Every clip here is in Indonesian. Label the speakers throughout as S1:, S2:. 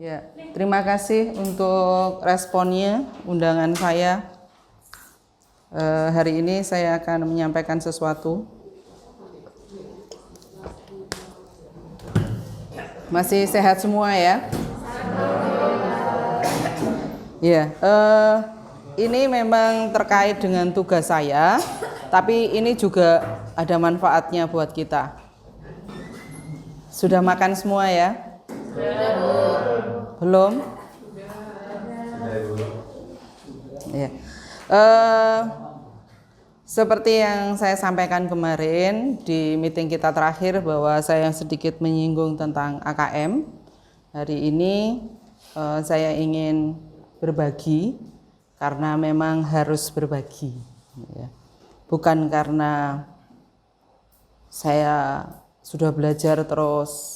S1: Ya, terima kasih untuk responnya undangan saya. Hari ini saya akan menyampaikan sesuatu. Masih sehat semua ya? Ya, ini memang terkait dengan tugas saya, tapi ini juga ada manfaatnya buat kita. Sudah makan semua ya? Belum? Ya. Seperti yang saya sampaikan kemarin di meeting kita terakhir bahwa saya sedikit menyinggung tentang AKM. Hari ini saya ingin berbagi karena memang harus berbagi. Ya. Bukan karena saya sudah belajar terus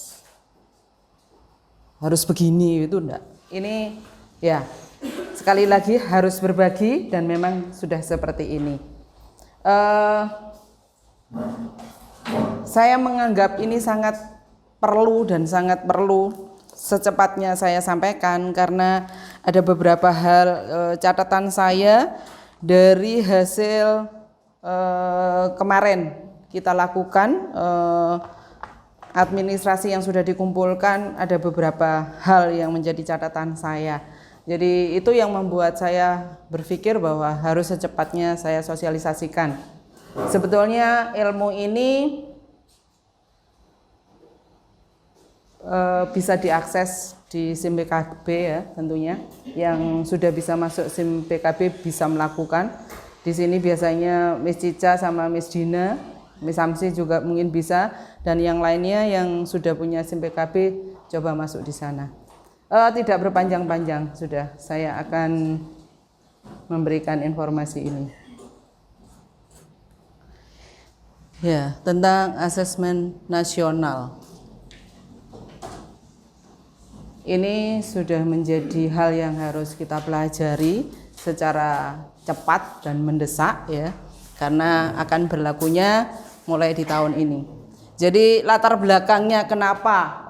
S1: harus begini, itu enggak. Ini ya sekali lagi harus berbagi dan memang sudah seperti ini. Saya menganggap ini sangat perlu dan sangat perlu secepatnya saya sampaikan karena ada beberapa hal catatan saya dari hasil kemarin kita lakukan. Administrasi yang sudah dikumpulkan, ada beberapa hal yang menjadi catatan saya. Jadi itu yang membuat saya berpikir bahwa harus secepatnya saya sosialisasikan. Sebetulnya ilmu ini bisa diakses di SIM PKB ya tentunya. Yang sudah bisa masuk SIM PKB bisa melakukan. Di sini biasanya Miss Cica sama Miss Dina, Miss Samsi juga mungkin bisa, dan yang lainnya yang sudah punya SIM PKB coba masuk di sana. Tidak berpanjang-panjang, sudah saya akan memberikan informasi ini. Ya, tentang asesmen nasional. Ini sudah menjadi hal yang harus kita pelajari secara cepat dan mendesak ya, karena akan berlakunya mulai di tahun ini. Jadi latar belakangnya kenapa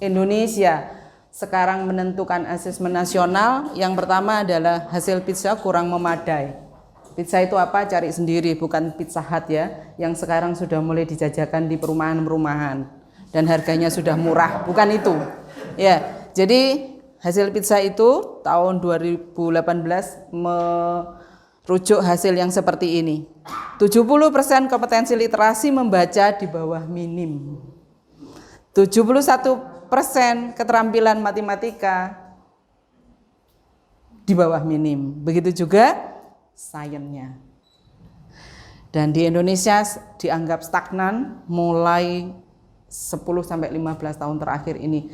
S1: Indonesia sekarang menentukan asesmen nasional, yang pertama adalah hasil PISA kurang memadai. PISA itu apa? Cari sendiri, bukan Pizza Hut ya, yang sekarang sudah mulai dijajakan di perumahan-perumahan dan harganya sudah murah, bukan itu. Ya, jadi hasil PISA itu tahun 2018 merujuk hasil yang seperti ini. 70% kompetensi literasi membaca di bawah minim. 71% keterampilan matematika di bawah minim. Begitu juga sainsnya. Dan di Indonesia dianggap stagnan mulai 10-15 tahun terakhir ini.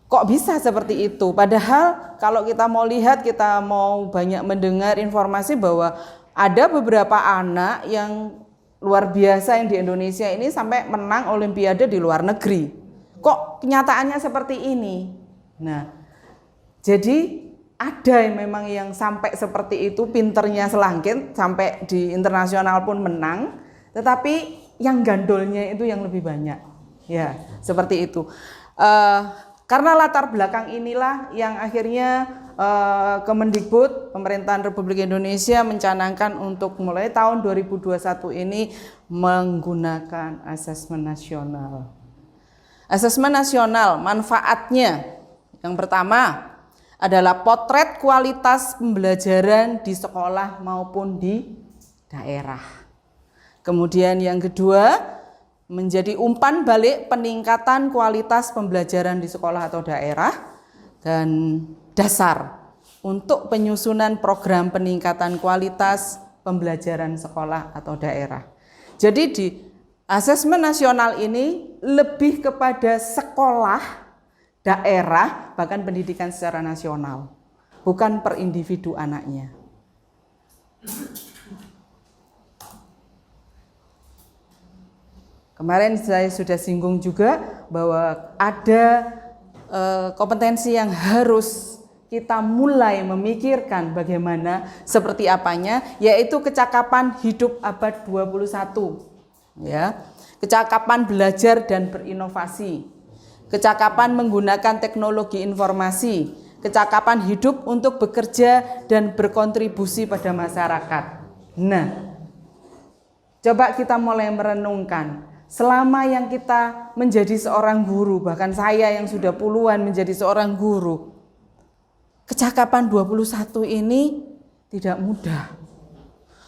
S1: Kok bisa seperti itu? Padahal kalau kita mau lihat, kita mau banyak mendengar informasi bahwa ada beberapa anak yang luar biasa yang di Indonesia ini sampai menang olimpiade di luar negeri. Kok kenyataannya seperti ini? Nah, jadi ada yang memang yang sampai seperti itu, pinternya selangkit, sampai di internasional pun menang, tetapi yang gandolnya itu yang lebih banyak. Ya, seperti itu. Karena latar belakang inilah yang akhirnya Kemendikbud, Pemerintahan Republik Indonesia mencanangkan untuk mulai tahun 2021 ini menggunakan asesmen nasional. Asesmen nasional manfaatnya yang pertama adalah potret kualitas pembelajaran di sekolah maupun di daerah. Kemudian yang kedua menjadi umpan balik peningkatan kualitas pembelajaran di sekolah atau daerah dan dasar untuk penyusunan program peningkatan kualitas pembelajaran sekolah atau daerah. Jadi di asesmen nasional ini lebih kepada sekolah, daerah, bahkan pendidikan secara nasional, bukan per individu anaknya. Kemarin saya sudah singgung juga bahwa ada kompetensi yang harus kita mulai memikirkan bagaimana, seperti apanya, yaitu kecakapan hidup abad 21. Ya, kecakapan belajar dan berinovasi. kecakapan menggunakan teknologi informasi, kecakapan hidup untuk bekerja dan berkontribusi pada masyarakat. Nah, coba kita mulai merenungkan, selama yang kita menjadi seorang guru, bahkan saya yang sudah puluhan menjadi seorang guru, kecakapan 21 ini tidak mudah.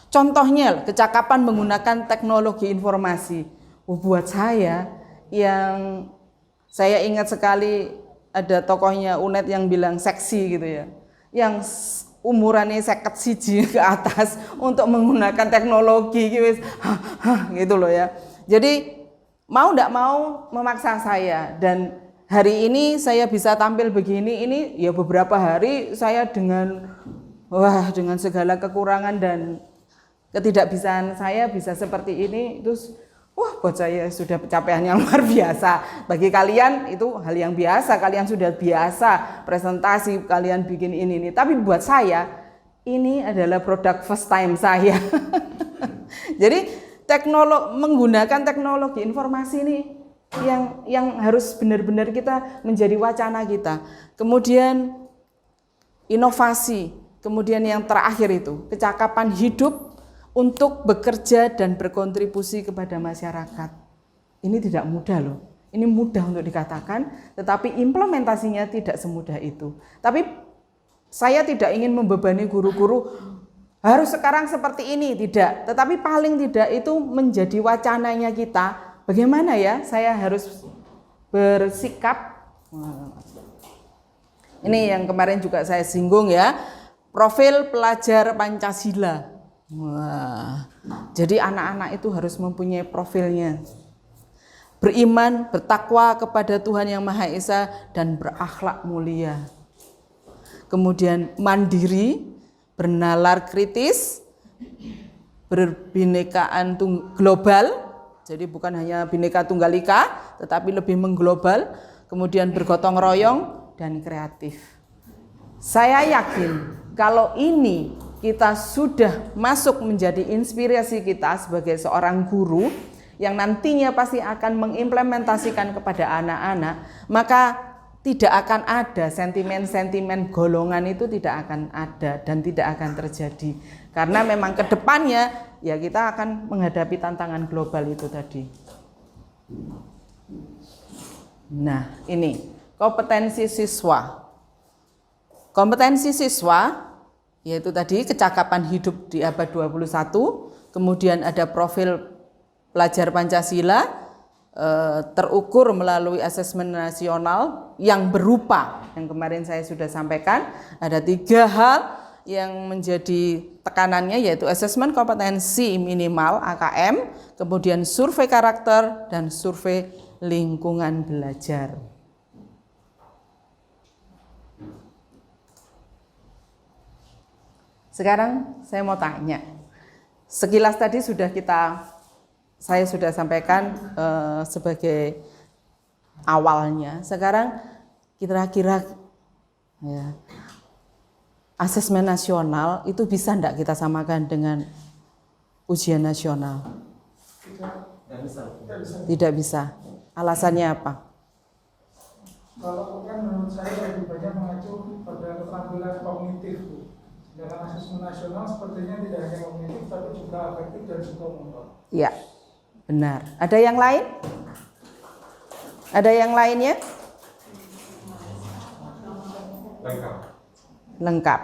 S1: Contohnya, kecakapan menggunakan teknologi informasi. Buat saya, yang saya ingat sekali ada tokohnya Unet yang bilang seksi gitu ya, yang umurannya 51 ke atas untuk menggunakan teknologi gitu loh ya. Jadi mau tidak mau memaksa saya, dan hari ini saya bisa tampil begini, ini ya beberapa hari saya dengan segala kekurangan dan ketidakbisaan saya bisa seperti ini. Terus buat saya sudah pencapaian yang luar biasa. Bagi kalian itu hal yang biasa, kalian sudah biasa presentasi, kalian bikin ini. Tapi buat saya ini adalah produk first time saya. Jadi menggunakan teknologi informasi ini yang harus benar-benar kita menjadi wacana kita. Kemudian inovasi, kemudian yang terakhir itu kecakapan hidup untuk bekerja dan berkontribusi kepada masyarakat. Ini tidak mudah loh. Ini mudah untuk dikatakan, tetapi implementasinya tidak semudah itu. Tapi saya tidak ingin membebani guru-guru harus sekarang seperti ini, tidak. Tetapi paling tidak itu menjadi wacananya kita. Bagaimana ya saya harus bersikap. Ini yang kemarin juga saya singgung ya. Profil pelajar Pancasila. Jadi anak-anak itu harus mempunyai profilnya. Beriman, bertakwa kepada Tuhan Yang Maha Esa dan berakhlak mulia. Kemudian mandiri, bernalar kritis, berbinekaan global, jadi bukan hanya bineka tunggal ika, tetapi lebih mengglobal, kemudian bergotong royong dan kreatif. Saya yakin kalau ini kita sudah masuk menjadi inspirasi kita sebagai seorang guru yang nantinya pasti akan mengimplementasikan kepada anak-anak, maka tidak akan ada sentimen-sentimen golongan, itu tidak akan ada dan tidak akan terjadi. Karena memang ke depannya ya kita akan menghadapi tantangan global itu tadi. Nah, ini kompetensi siswa. Kompetensi siswa yaitu tadi kecakapan hidup di abad 21, kemudian ada profil pelajar Pancasila, terukur melalui asesmen nasional yang berupa, yang kemarin saya sudah sampaikan, ada 3 hal yang menjadi tekanannya, yaitu asesmen kompetensi minimal AKM, kemudian survei karakter dan survei lingkungan belajar. Sekarang saya mau tanya, sekilas tadi saya sudah sampaikan sebagai awalnya. Sekarang kira-kira ya, asesmen nasional itu bisa enggak kita samakan dengan ujian nasional? Tidak bisa. Alasannya apa?
S2: Kalau kan menurut saya lebih banyak mengacu pada keterampilan kognitif. Dengan asesmen nasional sepertinya tidak hanya kognitif tapi juga afektif dan psikomotor.
S1: Iya. Benar. Ada yang lain? Ada yang lainnya? Lengkap.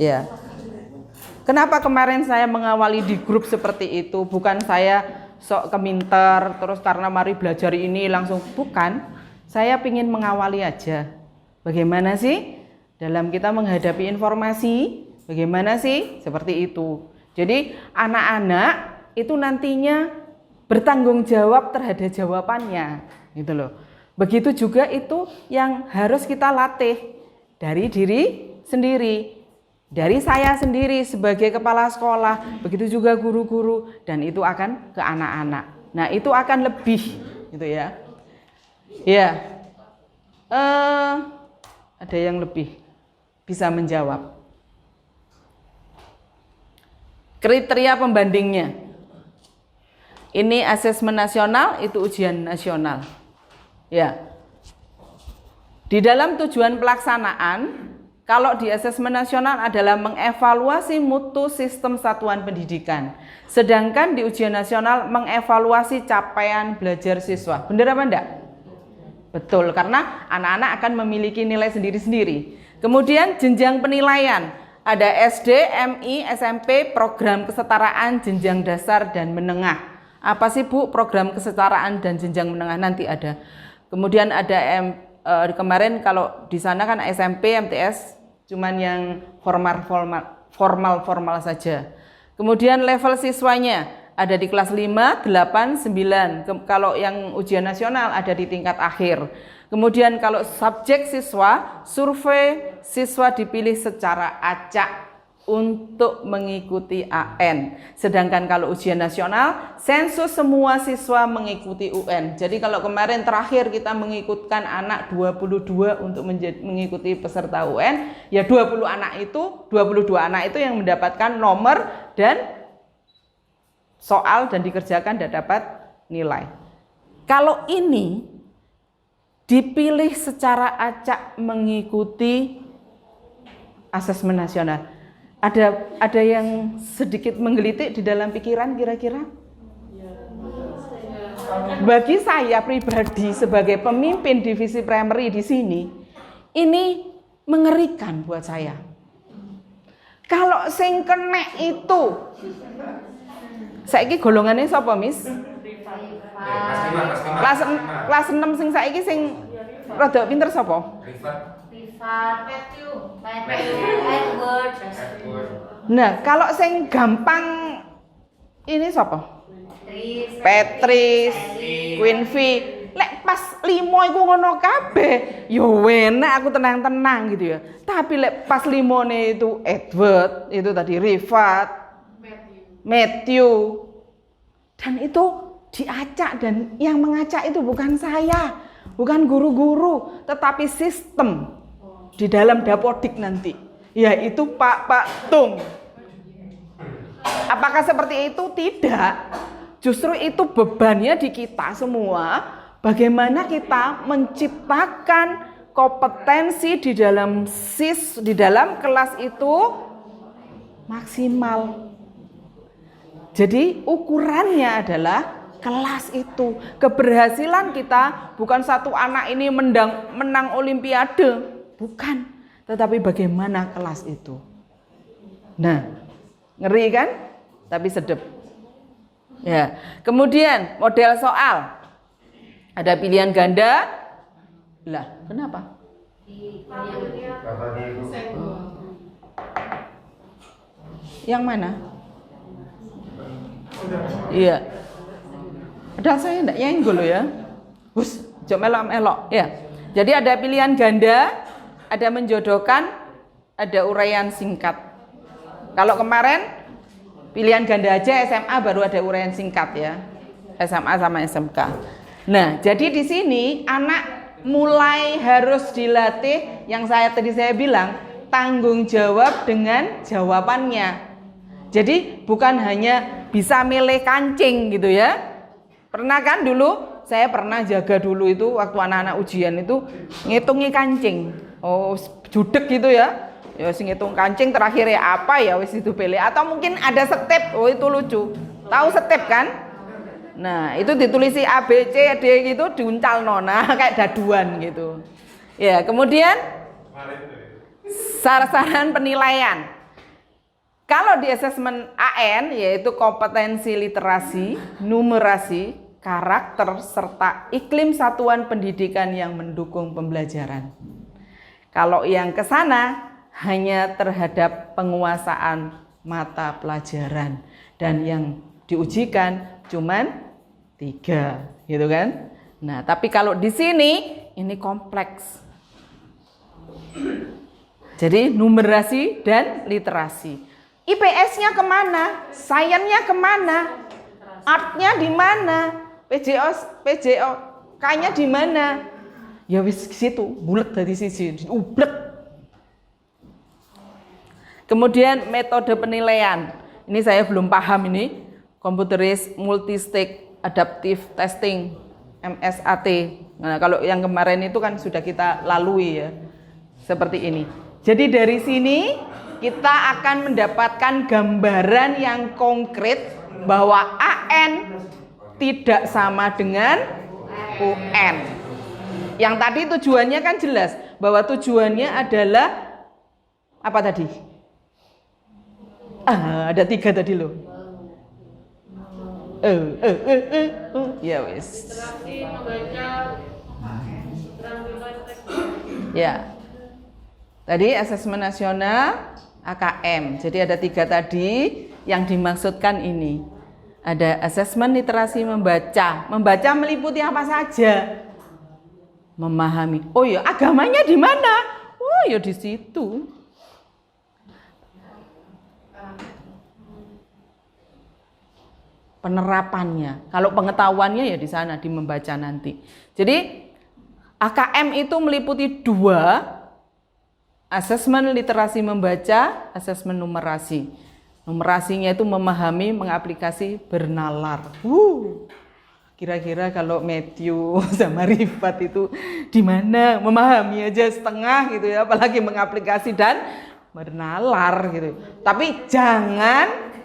S1: Ya. Kenapa kemarin saya mengawali di grup seperti itu? Bukan saya sok keminter, terus karena mari belajar ini langsung. Bukan. Saya ingin mengawali aja. Bagaimana sih dalam kita menghadapi informasi? Bagaimana sih? Seperti itu. Jadi anak-anak itu nantinya bertanggung jawab terhadap jawabannya, gitu loh. Begitu juga itu yang harus kita latih dari diri sendiri, dari saya sendiri sebagai kepala sekolah, begitu juga guru-guru, dan itu akan ke anak-anak. Nah, itu akan lebih, gitu ya. Ya, ada yang lebih bisa menjawab. Kriteria pembandingnya. Ini asesmen nasional, itu ujian nasional. Ya. Di dalam tujuan pelaksanaan, kalau di asesmen nasional adalah mengevaluasi mutu sistem satuan pendidikan. Sedangkan di ujian nasional mengevaluasi capaian belajar siswa. Benar apa enggak? Betul, karena anak-anak akan memiliki nilai sendiri-sendiri. Kemudian jenjang penilaian. Ada SD, MI, SMP, program kesetaraan jenjang dasar dan menengah. Apa sih Bu program kesetaraan dan jenjang menengah? Nanti ada. Kemudian ada kemarin kalau di sana kan SMP, MTS cuman yang formal saja. Kemudian level siswanya ada di kelas 5, 8, 9. Kalau yang ujian nasional ada di tingkat akhir. Kemudian kalau subjek siswa, survei siswa dipilih secara acak untuk mengikuti AN. Sedangkan kalau ujian nasional, sensus semua siswa mengikuti UN. Jadi kalau kemarin terakhir kita mengikutkan anak 22 untuk mengikuti peserta UN, ya 22 anak itu yang mendapatkan nomor dan soal dan dikerjakan dan dapat nilai. Kalau ini dipilih secara acak mengikuti asesmen nasional. Ada yang sedikit menggelitik di dalam pikiran kira-kira? Bagi saya pribadi sebagai pemimpin divisi primary di sini, ini mengerikan buat saya. Kalau sing kenek itu, saiki golongannya sapa, Miss? Kelas 6 sing saiki sing rada pinter sapa? Nah, kalau sing gampang ini sapa? Petris, Queen V. Lek pas 5 iku ngono kabeh, yo enak aku tenang-tenang gitu ya. Tapi lek pas 5-ne itu Edward, itu tadi Rifat, Matthew. Dan itu diacak, dan yang mengacak itu bukan saya, bukan guru-guru, tetapi sistem di dalam Dapodik nanti, yaitu Pak Tung. Apakah seperti itu? Tidak. Justru itu bebannya di kita semua, bagaimana kita menciptakan kompetensi di dalam kelas itu maksimal. Jadi ukurannya adalah kelas itu. Keberhasilan kita bukan satu anak ini menang olimpiade, bukan, tetapi bagaimana kelas itu. Nah, ngeri kan? Tapi sedep. Ya. Kemudian model soal. Ada pilihan ganda. Lah, kenapa? Yang mana? Iya. Padahal saya enggak nyenggol ya. Hus, jom melok-melok ya. Jadi ada pilihan ganda, ada menjodohkan, ada uraian singkat. Kalau kemarin pilihan ganda aja SMA baru ada uraian singkat ya. SMA sama SMK. Nah, jadi di sini anak mulai harus dilatih yang tadi saya bilang, tanggung jawab dengan jawabannya. Jadi bukan hanya bisa milih kancing gitu ya. Pernah kan dulu, saya pernah jaga dulu itu waktu anak-anak ujian itu ngitungi kancing. Oh, judek gitu ya. Ya sing ngitung kancing terakhir ya apa ya wis itu pilih. Atau mungkin ada step, oh itu lucu. Tahu step kan? Nah, itu ditulisi A, B, C, D gitu diuncal nona kayak daduan gitu. Ya, kemudian sasaran penilaian. Kalau di asesmen AN yaitu kompetensi literasi, numerasi, karakter, serta iklim satuan pendidikan yang mendukung pembelajaran. Kalau yang ke sana hanya terhadap penguasaan mata pelajaran, dan yang diujikan cuman 3, gitu kan? Nah, tapi kalau di sini ini kompleks. Jadi numerasi dan literasi. IPS-nya kemana? Sainsnya kemana? Art-nya di mana? PJOK-nya di mana? Ya wis situ, bulet dari sisi, ublek. Kemudian metode penilaian. Ini saya belum paham ini. Computerized Multi-Stage Adaptive Testing, MSAT. Nah, kalau yang kemarin itu kan sudah kita lalui ya. Seperti ini. Jadi dari sini kita akan mendapatkan gambaran yang konkret bahwa AN tidak sama dengan UN. Yang tadi tujuannya kan jelas bahwa tujuannya adalah apa tadi? Ada 3 tadi loh. Ya wis. Ya. Tadi asesmen nasional AKM. Jadi ada 3 tadi yang dimaksudkan ini. Ada asesmen literasi membaca. Membaca meliputi apa saja? Memahami. Oh ya, agamanya di mana? Oh ya di situ. Penerapannya. Kalau pengetahuannya ya di sana, di membaca nanti. Jadi AKM itu meliputi 2, asesmen literasi membaca, asesmen numerasi. Numerasinya itu memahami, mengaplikasi, bernalar. Kira-kira kalau Matthew sama Rifat itu di mana? Memahami aja setengah gitu ya, apalagi mengaplikasi dan bernalar gitu. Tapi jangan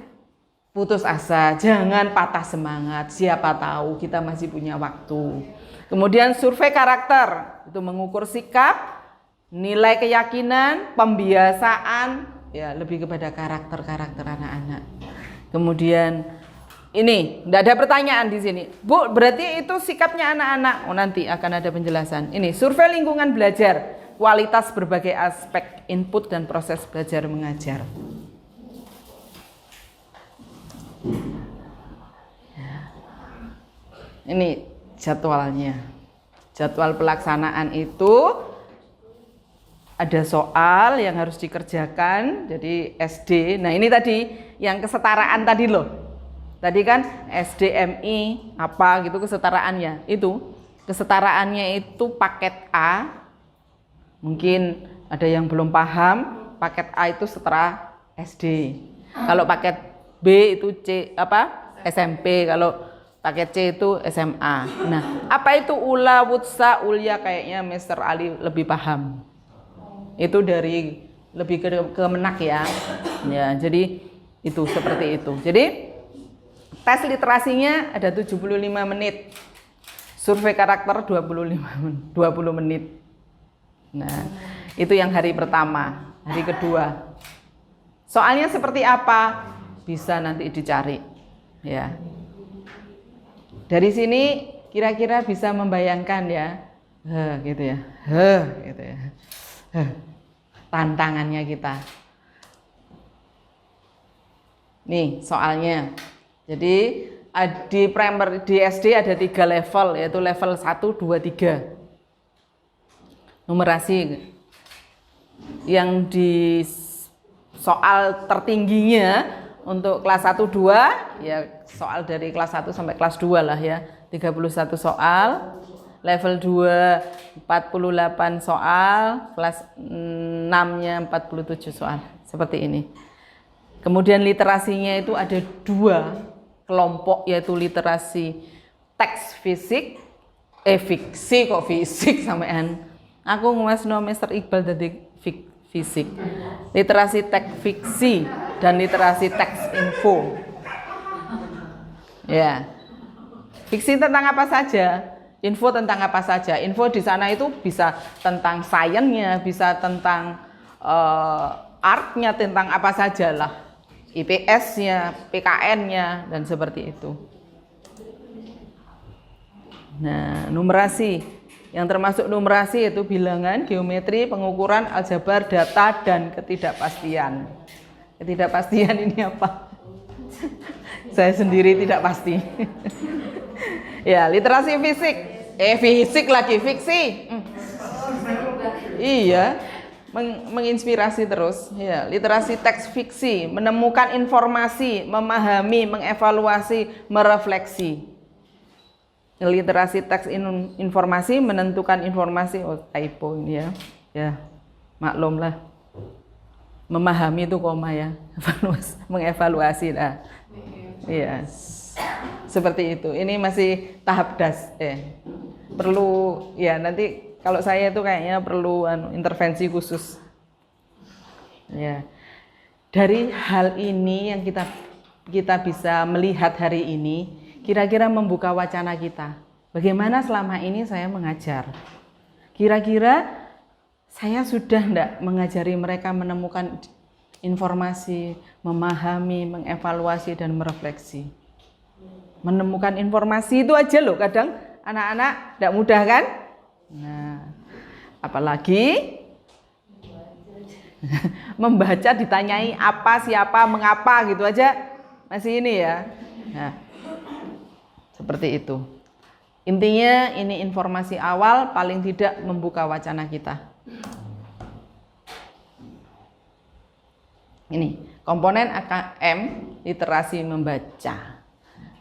S1: putus asa, jangan patah semangat. Siapa tahu kita masih punya waktu. Kemudian survei karakter, itu mengukur sikap, nilai keyakinan, pembiasaan, ya lebih kepada karakter-karakter anak-anak. Kemudian ini, tidak ada pertanyaan di sini. Bu, berarti itu sikapnya anak-anak. Oh, nanti akan ada penjelasan. Ini survei lingkungan belajar, kualitas berbagai aspek input dan proses belajar mengajar. Ini jadwalnya. Jadwal pelaksanaan itu ada soal yang harus dikerjakan, jadi SD. Nah ini tadi yang kesetaraan tadi loh. Tadi kan SDMI apa gitu kesetaraannya. Itu kesetaraannya itu paket A. Mungkin ada yang belum paham, paket A itu setara SD. Kalau paket B itu SMP, kalau paket C itu SMA. Nah, apa itu ula, wutsa, ulya, kayaknya Mr. Ali lebih paham. Itu dari lebih ke menak ya. Ya, jadi itu seperti itu. Jadi tes literasinya ada 75 menit. Survei karakter 20 menit. Nah, itu yang hari pertama. Hari kedua. Soalnya seperti apa? Bisa nanti dicari. Ya. Dari sini kira-kira bisa membayangkan ya. Gitu ya. Gitu ya. Tantangannya kita. Nih soalnya. Jadi di primer di SD ada 3 level, yaitu level 1, 2, 3. Numerasi. Yang di soal tertingginya untuk kelas 1, 2 ya soal dari kelas 1 sampai kelas 2 lah ya. 31 soal. Level 2 48 soal, kelas 6-nya 47 soal. Seperti ini. Kemudian literasinya itu ada 2 kelompok, yaitu literasi teks fisik, fiksi kok fisik sampean. Aku nguasno Mr. Iqbal dari fisik. Literasi teks fiksi dan literasi teks info. Ya. Fiksi tentang apa saja? Info tentang apa saja? Info di sana itu bisa tentang sainsnya, bisa tentang artnya, tentang apa saja lah. IPS-nya, PKN-nya, dan seperti itu. Nah, numerasi. Yang termasuk numerasi itu bilangan, geometri, pengukuran, aljabar, data, dan ketidakpastian. Ketidakpastian ini apa? Saya sendiri tidak pasti. Ya, literasi fisik. Fisik lagi, fiksi. Iya, menginspirasi terus. Ya, literasi teks fiksi, menemukan informasi, memahami, mengevaluasi, merefleksi. Literasi teks informasi, menentukan informasi. Oh, typo ini ya. Ya, maklumlah. Memahami itu koma ya. Mengevaluasi lah. Iya. Seperti itu. Ini masih tahap perlu ya nanti kalau saya itu kayaknya perlu intervensi khusus. Ya. Dari hal ini yang kita bisa melihat hari ini, kira-kira membuka wacana kita. Bagaimana selama ini saya mengajar? Kira-kira saya sudah enggak mengajari mereka menemukan informasi, memahami, mengevaluasi, dan merefleksi. Menemukan informasi itu aja loh, kadang anak-anak tidak mudah kan? Nah, apalagi membaca ditanyai apa, siapa, mengapa gitu aja masih ini ya. Nah, seperti itu. Intinya ini informasi awal paling tidak membuka wacana kita. Ini komponen AKM literasi membaca.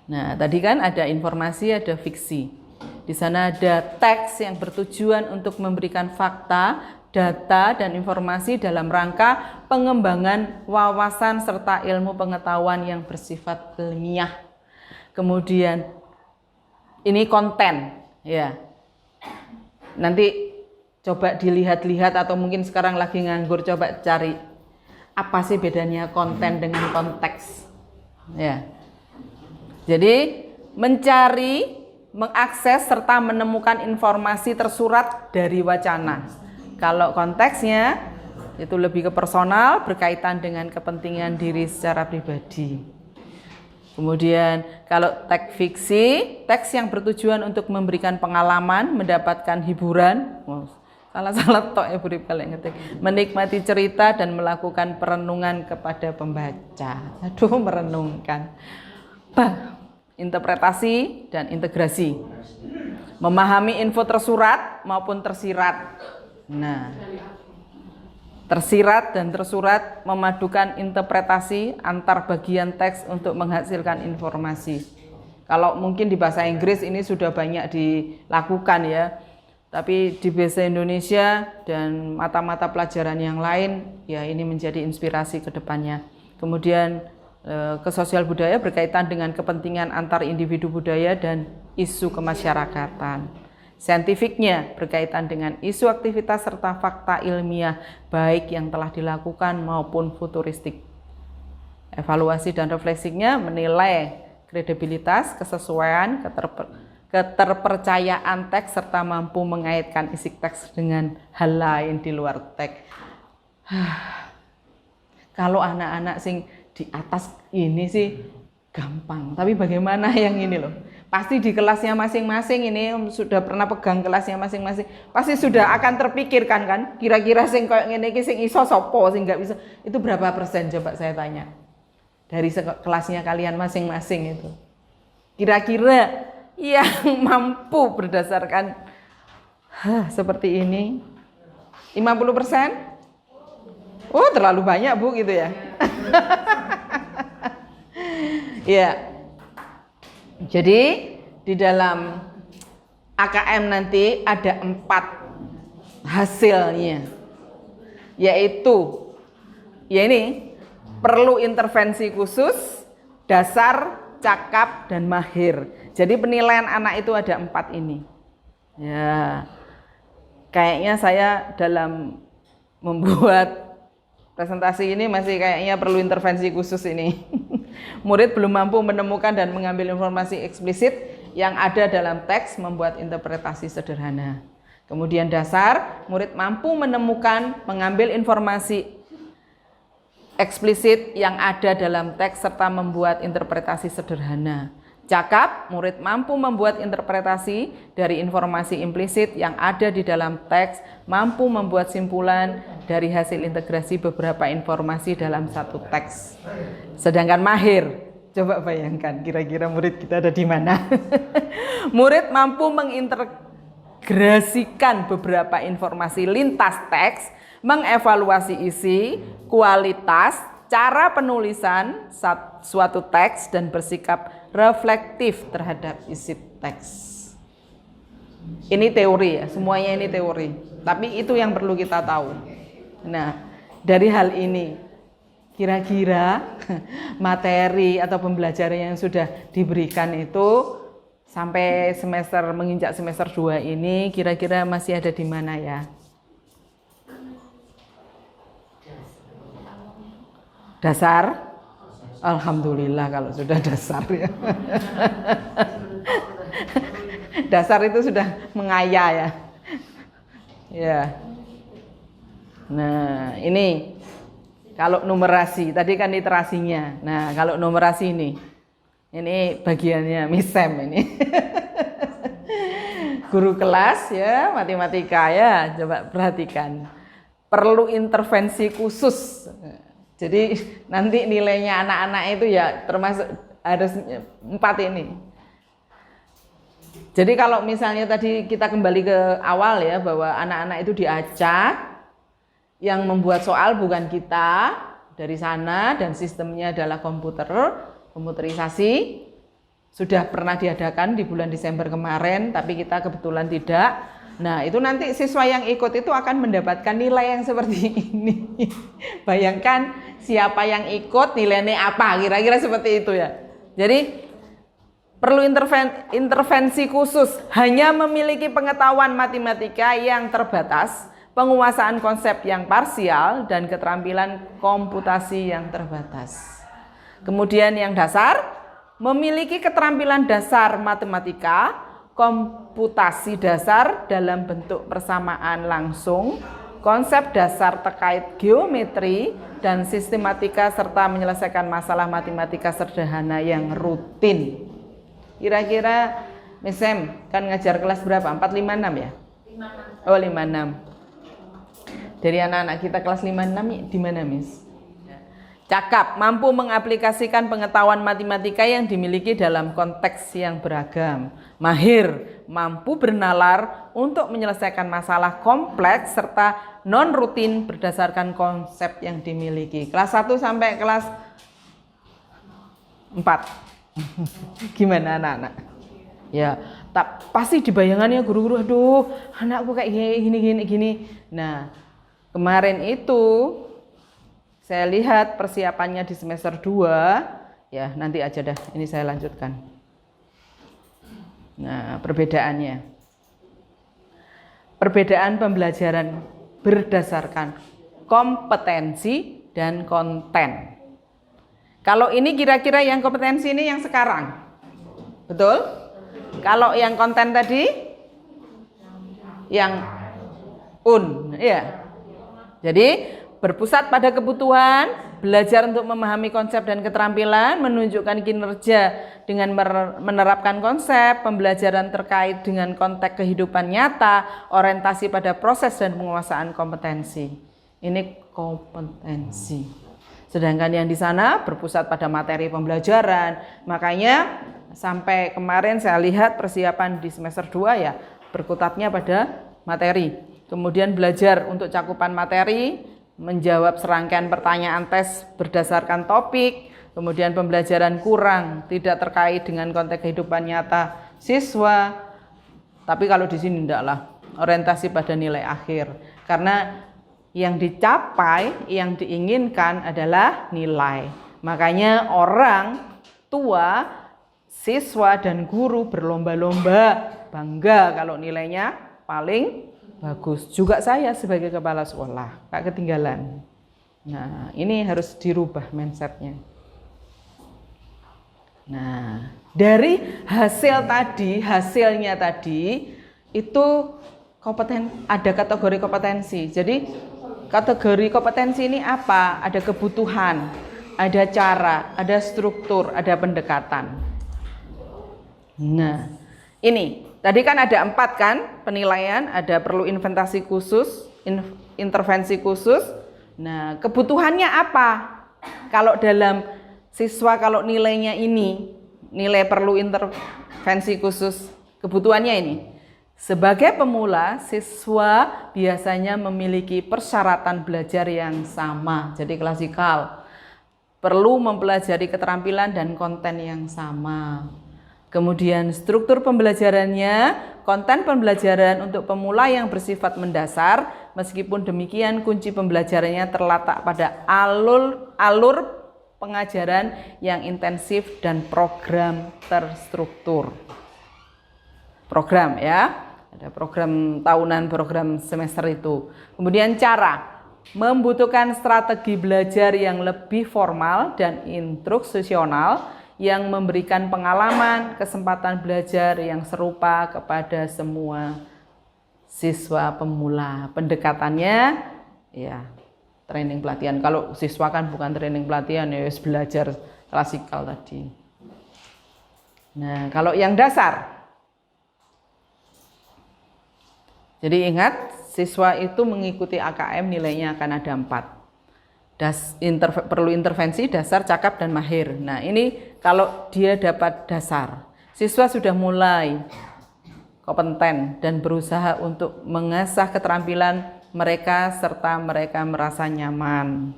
S1: Nah, tadi kan ada informasi, ada fiksi. Di sana ada teks yang bertujuan untuk memberikan fakta, data, dan informasi dalam rangka pengembangan wawasan serta ilmu pengetahuan yang bersifat ilmiah. Kemudian ini konten, ya. Nanti coba dilihat-lihat atau mungkin sekarang lagi nganggur, coba cari apa sih bedanya konten dengan konteks, ya. Jadi mencari, mengakses serta menemukan informasi tersurat dari wacana. Kalau konteksnya itu lebih ke personal, berkaitan dengan kepentingan diri secara pribadi. Kemudian kalau teks fiksi, teks yang bertujuan untuk memberikan pengalaman, mendapatkan hiburan, salah-salah tok ya Bu Rip kalau ngetik, menikmati cerita dan melakukan perenungan kepada pembaca. Aduh, merenungkan. Interpretasi dan integrasi. Memahami info tersurat maupun tersirat. Nah, tersirat dan tersurat memadukan interpretasi antar bagian teks untuk menghasilkan informasi. Kalau mungkin di bahasa Inggris ini sudah banyak dilakukan ya, tapi di bahasa Indonesia dan mata-mata pelajaran yang lain ya ini menjadi inspirasi ke depannya. Kemudian ke sosial budaya berkaitan dengan kepentingan antar individu budaya dan isu kemasyarakatan. Saintifiknya berkaitan dengan isu aktivitas serta fakta ilmiah baik yang telah dilakukan maupun futuristik. Evaluasi dan refleksinya menilai kredibilitas, kesesuaian, keterpercayaan teks serta mampu mengaitkan isi teks dengan hal lain di luar teks. Kalau anak-anak sing di atas ini sih gampang, tapi bagaimana yang ini loh? Pasti di kelasnya masing-masing ini sudah pernah pegang kelasnya masing-masing, pasti sudah akan terpikirkan kan? Kira-kira sing koyo ngene iki sing iso sapa, sing enggak bisa. Itu berapa persen coba saya tanya? Dari kelasnya kalian masing-masing itu. Kira-kira yang mampu berdasarkan seperti ini 50%? Oh, terlalu banyak Bu gitu ya. Ya. Jadi di dalam AKM nanti ada 4 hasilnya, yaitu ya ini perlu intervensi khusus, dasar, cakap, dan mahir. Jadi penilaian anak itu ada 4 ini. Ya, kayaknya saya dalam membuat presentasi ini masih kayaknya perlu intervensi khusus ini. Murid belum mampu menemukan dan mengambil informasi eksplisit yang ada dalam teks, membuat interpretasi sederhana. Kemudian dasar, murid mampu menemukan, mengambil informasi eksplisit yang ada dalam teks serta membuat interpretasi sederhana. Cakap, murid mampu membuat interpretasi dari informasi implisit yang ada di dalam teks, mampu membuat simpulan dari hasil integrasi beberapa informasi dalam satu teks. Sedangkan mahir, coba bayangkan kira-kira murid kita ada di mana? Murid mampu mengintegrasikan beberapa informasi lintas teks, mengevaluasi isi, kualitas, cara penulisan suatu teks dan bersikap reflektif terhadap isi teks. Ini teori ya, semuanya ini teori. Tapi itu yang perlu kita tahu. Nah, dari hal ini kira-kira materi atau pembelajaran yang sudah diberikan itu sampai menginjak semester 2 ini kira-kira masih ada di mana ya? Dasar? Alhamdulillah kalau sudah dasar ya. Dasar itu sudah mengaya ya. Ya. Nah, ini kalau numerasi, tadi kan literasinya. Nah, kalau numerasi ini bagiannya Miss Sam ini. Guru kelas ya, matematika ya, coba perhatikan. Perlu intervensi khusus. Jadi nanti nilainya anak-anak itu ya termasuk harus 4 ini. Jadi kalau misalnya tadi kita kembali ke awal ya, bahwa anak-anak itu diacak, yang membuat soal bukan kita dari sana, dan sistemnya adalah komputerisasi. Sudah pernah diadakan di bulan Desember kemarin, tapi kita kebetulan tidak. Nah, itu nanti siswa yang ikut itu akan mendapatkan nilai yang seperti ini. Bayangkan siapa yang ikut, nilainya apa, kira-kira seperti itu ya. Jadi perlu intervensi khusus, hanya memiliki pengetahuan matematika yang terbatas, penguasaan konsep yang parsial, dan keterampilan komputasi yang terbatas. Kemudian yang dasar, memiliki keterampilan dasar matematika, komputasi dasar dalam bentuk persamaan langsung, konsep dasar terkait geometri dan sistematika, serta menyelesaikan masalah matematika sederhana yang rutin. Kira-kira Miss Sam kan ngajar kelas berapa? 4, 5, 6 ya? 5, 6. Oh, 5, 6. Dari anak-anak kita kelas 5, 6 di mana, Miss? Cakap, mampu mengaplikasikan pengetahuan matematika yang dimiliki dalam konteks yang beragam. Mahir, mampu bernalar untuk menyelesaikan masalah kompleks serta non-rutin berdasarkan konsep yang dimiliki. Kelas 1 sampai kelas 4. Gimana anak-anak? Ya, pasti di bayangannya guru-guru, aduh, anakku kayak gini. Nah, kemarin itu saya lihat persiapannya di semester 2, ya nanti aja dah, ini saya lanjutkan. Nah, perbedaannya. Perbedaan pembelajaran berdasarkan kompetensi dan konten. Kalau ini kira-kira yang kompetensi ini yang sekarang. Betul? Kalau yang konten tadi yang ya. Jadi berpusat pada kebutuhan, belajar untuk memahami konsep dan keterampilan, menunjukkan kinerja dengan menerapkan konsep, pembelajaran terkait dengan konteks kehidupan nyata, orientasi pada proses dan penguasaan kompetensi. Ini kompetensi. Sedangkan yang di sana berpusat pada materi pembelajaran. Makanya sampai kemarin saya lihat persiapan di semester 2 ya, berkutatnya pada materi. Kemudian belajar untuk cakupan materi, menjawab serangkaian pertanyaan tes berdasarkan topik, kemudian pembelajaran kurang tidak terkait dengan konteks kehidupan nyata siswa. Tapi kalau di sini tidaklah, orientasi pada nilai akhir. Karena yang dicapai, yang diinginkan adalah nilai. Makanya orang tua, siswa dan guru berlomba-lomba bangga kalau nilainya paling bagus. Juga saya sebagai kepala sekolah, tak ketinggalan. Nah, ini harus dirubah mindsetnya. Nah, dari hasilnya tadi itu ada kategori kompetensi. Jadi kategori kompetensi ini apa? Ada kebutuhan, ada cara, ada struktur, ada pendekatan. Nah, ini tadi kan ada 4 kan penilaian, ada perlu intervensi khusus. Nah, kebutuhannya apa? Kalau dalam siswa, kalau nilainya ini, nilai perlu intervensi khusus, kebutuhannya ini. Sebagai pemula, siswa biasanya memiliki persyaratan belajar yang sama, jadi klasikal. Perlu mempelajari keterampilan dan konten yang sama. Kemudian struktur pembelajarannya, konten pembelajaran untuk pemula yang bersifat mendasar, meskipun demikian kunci pembelajarannya terletak pada alur pengajaran yang intensif dan program terstruktur. program ya. Ada program tahunan, program semester itu. Kemudian cara membutuhkan strategi belajar yang lebih formal dan instruksional yang memberikan pengalaman, kesempatan belajar yang serupa kepada semua siswa pemula. Pendekatannya ya training pelatihan. Kalau siswa kan bukan training pelatihan, ya belajar klasikal tadi. Nah, kalau yang dasar, jadi ingat, siswa itu mengikuti AKM nilainya akan ada 4. Perlu intervensi, dasar, cakap, dan mahir. Nah ini kalau dia dapat dasar, siswa sudah mulai kompeten dan berusaha untuk mengasah keterampilan mereka serta mereka merasa nyaman.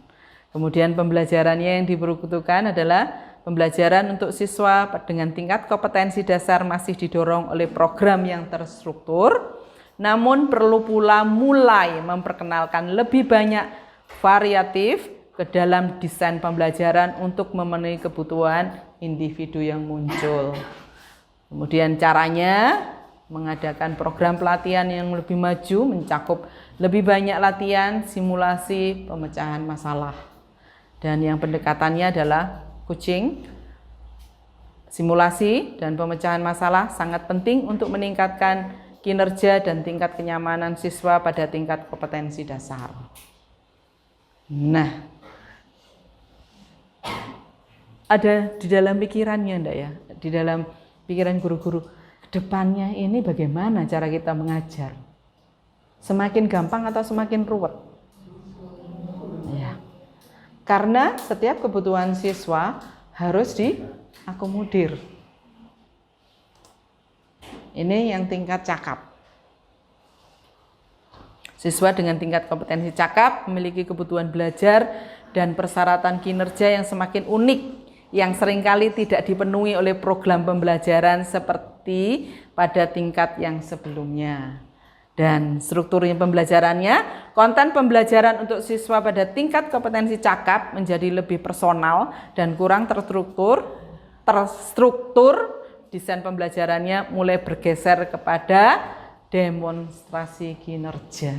S1: Kemudian pembelajarannya yang dibutuhkan adalah pembelajaran untuk siswa dengan tingkat kompetensi dasar masih didorong oleh program yang terstruktur. Namun perlu pula mulai memperkenalkan lebih banyak variatif ke dalam desain pembelajaran untuk memenuhi kebutuhan individu yang muncul. Kemudian caranya mengadakan program pelatihan yang lebih maju, mencakup lebih banyak latihan, simulasi, pemecahan masalah. Dan yang pendekatannya adalah coaching, simulasi, dan pemecahan masalah sangat penting untuk meningkatkan kinerja dan tingkat kenyamanan siswa pada tingkat kompetensi dasar. Nah, ada di dalam pikirannya enggak ya? Di dalam pikiran guru-guru, kedepannya ini bagaimana cara kita mengajar? Semakin gampang atau semakin ruwet? Ya. Karena setiap kebutuhan siswa harus diakomodir. Ini yang tingkat cakap. Siswa dengan tingkat kompetensi cakap memiliki kebutuhan belajar dan persyaratan kinerja yang semakin unik, yang seringkali tidak dipenuhi oleh program pembelajaran seperti pada tingkat yang sebelumnya. Dan strukturnya pembelajarannya, konten pembelajaran untuk siswa pada tingkat kompetensi cakap menjadi lebih personal dan kurang terstruktur. Desain pembelajarannya mulai bergeser kepada demonstrasi kinerja.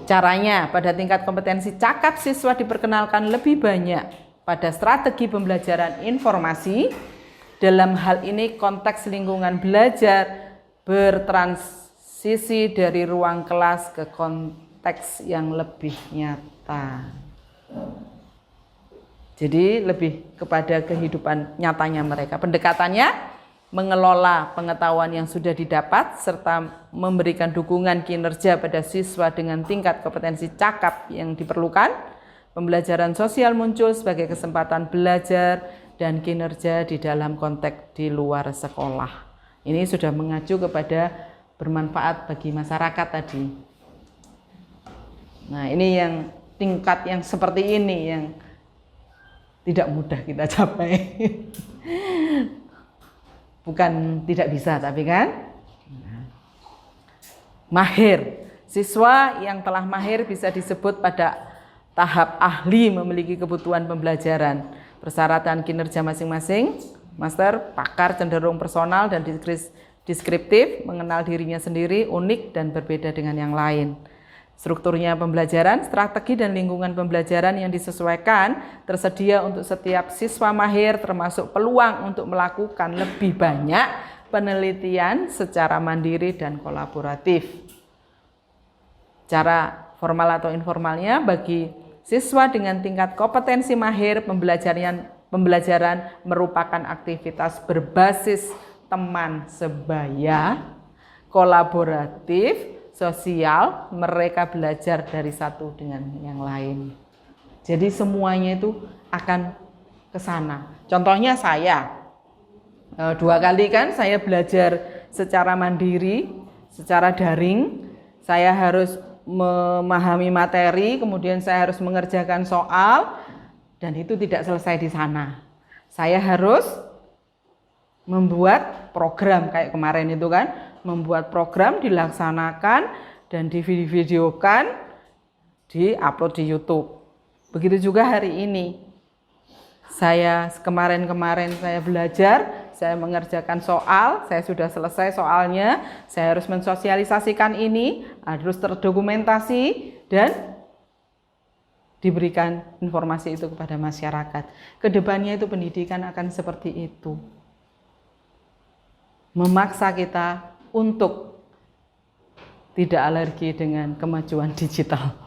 S1: Caranya, pada tingkat kompetensi cakap siswa diperkenalkan lebih banyak pada strategi pembelajaran informasi. Dalam hal ini konteks lingkungan belajar bertransisi dari ruang kelas ke konteks yang lebih nyata. Jadi lebih kepada kehidupan nyatanya mereka. Pendekatannya mengelola pengetahuan yang sudah didapat serta memberikan dukungan kinerja pada siswa dengan tingkat kompetensi cakap yang diperlukan. Pembelajaran sosial muncul sebagai kesempatan belajar dan kinerja di dalam konteks di luar sekolah. Ini sudah mengacu kepada bermanfaat bagi masyarakat tadi. Nah, ini yang tingkat yang seperti ini yang tidak mudah kita capai. Bukan tidak bisa, tapi kan mahir. Siswa yang telah mahir bisa disebut pada tahap ahli memiliki kebutuhan pembelajaran. Persyaratan kinerja masing-masing, master, pakar cenderung personal dan deskriptif, mengenal dirinya sendiri, unik dan berbeda dengan yang lain. Strukturnya pembelajaran, strategi dan lingkungan pembelajaran yang disesuaikan tersedia untuk setiap siswa mahir, termasuk peluang untuk melakukan lebih banyak penelitian secara mandiri dan kolaboratif. Cara formal atau informalnya, bagi siswa dengan tingkat kompetensi mahir, pembelajaran merupakan aktivitas berbasis teman sebaya, kolaboratif, sosial, mereka belajar dari satu dengan yang lain. Jadi semuanya itu akan ke sana. Contohnya saya, 2 kali kan saya belajar secara mandiri, secara daring. Saya harus memahami materi, kemudian saya harus mengerjakan soal, dan itu tidak selesai di sana. Saya harus membuat program kayak kemarin itu kan, membuat program, dilaksanakan dan divideokan, di-upload di YouTube. Begitu juga hari ini. Saya kemarin saya belajar, saya mengerjakan soal, saya sudah selesai soalnya, saya harus mensosialisasikan ini, harus terdokumentasi dan diberikan informasi itu kepada masyarakat. Kedepannya itu pendidikan akan seperti itu. Memaksa kita untuk tidak alergi dengan kemajuan digital.